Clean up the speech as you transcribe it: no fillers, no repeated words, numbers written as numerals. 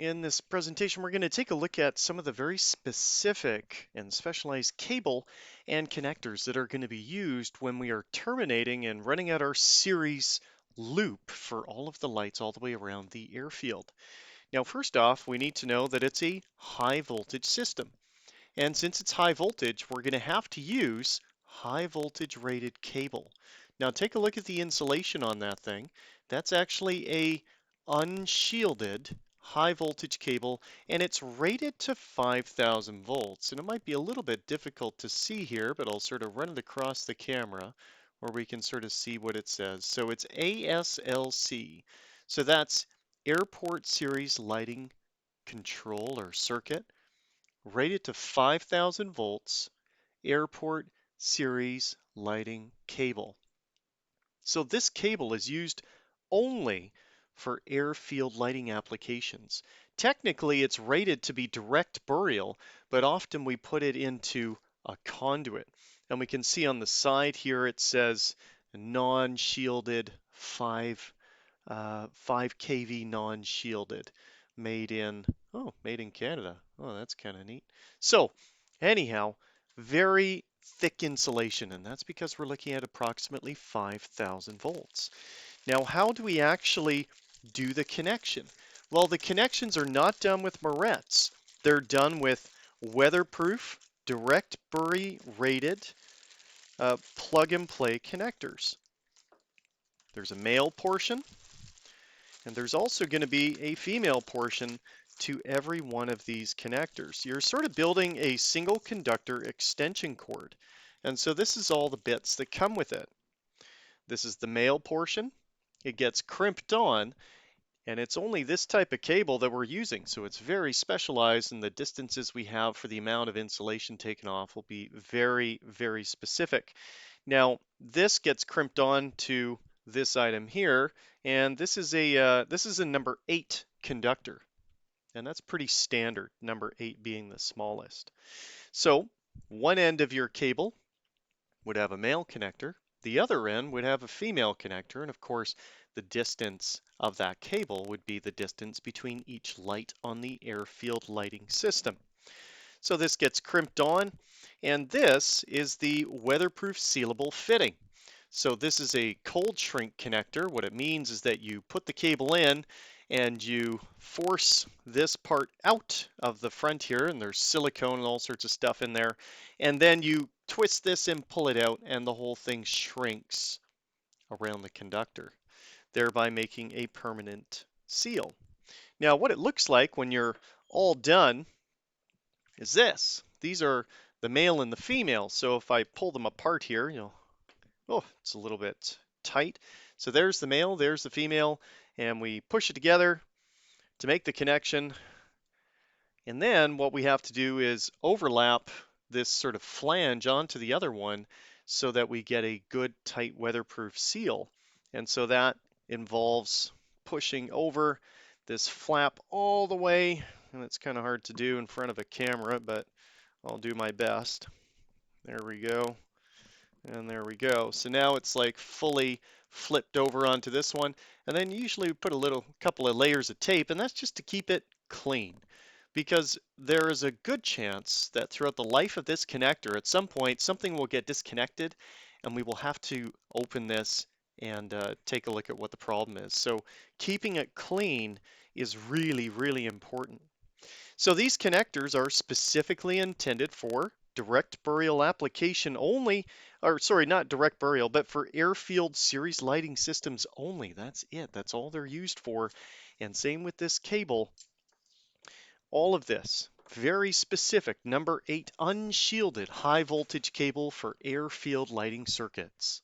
In this presentation, we're going to take a look at some of the very specific and specialized cable and connectors that are going to be used when we are terminating and running out our series loop for all of the lights all the way around the airfield. Now, first off, we need to know that it's a high voltage system. And since it's high voltage, we're going to have to use high voltage rated cable. Now take a look at the insulation on that thing. That's actually a unshielded high voltage cable, and it's rated to 5,000 volts. And it might be a little bit difficult to see here, but I'll sort of run it across the camera where we can sort of see what it says. So it's ASLC. So that's Airport Series Lighting Control or Circuit, rated to 5,000 volts, airport series lighting cable. So this cable is used only for airfield lighting applications. Technically, it's rated to be direct burial, but often we put it into a conduit. And we can see on the side here it says non-shielded 5 kV non-shielded, made in Canada. Oh, that's kind of neat. So anyhow, very thick insulation, and that's because we're looking at approximately 5,000 volts. Now, how do we actually do the connection? Well, the connections are not done with Moretz. They're done with weatherproof, direct bury rated plug and play connectors. There's a male portion, and there's also going to be a female portion to every one of these connectors. You're sort of building a single conductor extension cord. And so this is all the bits that come with it. This is the male portion. It gets crimped on, and it's only this type of cable that we're using. So it's very specialized, and the distances we have for the amount of insulation taken off will be very, very specific. Now, this gets crimped on to this item here, and this is a number 8 conductor, and that's pretty standard, number 8 being the smallest. So one end of your cable would have a male connector, the other end would have a female connector, and of course the distance of that cable would be the distance between each light on the airfield lighting system. So this gets crimped on, and this is the weatherproof sealable fitting. So this is a cold shrink connector. What it means is that you put the cable in and you force this part out of the front here, and there's silicone and all sorts of stuff in there, and then you twist this and pull it out, and the whole thing shrinks around the conductor, thereby making a permanent seal. Now what it looks like when you're all done is this. These are the male and the female. So if I pull them apart here, oh, it's a little bit tight. So there's the male, there's the female, and we push it together to make the connection. And then what we have to do is overlap this sort of flange onto the other one so that we get a good tight weatherproof seal. And so that involves pushing over this flap all the way, and it's kind of hard to do in front of a camera, but I'll do my best. There we go. And there we go. So now it's like fully flipped over onto this one. And then usually we put a couple of layers of tape, and that's just to keep it clean. Because there is a good chance that throughout the life of this connector, at some point, something will get disconnected, and we will have to open this and take a look at what the problem is. So keeping it clean is really, really important. So these connectors are specifically intended for direct burial application only, or sorry, not direct burial, but for airfield series lighting systems only. That's it. That's all they're used for. And same with this cable. All of this, very specific, number 8 unshielded high voltage cable for airfield lighting circuits.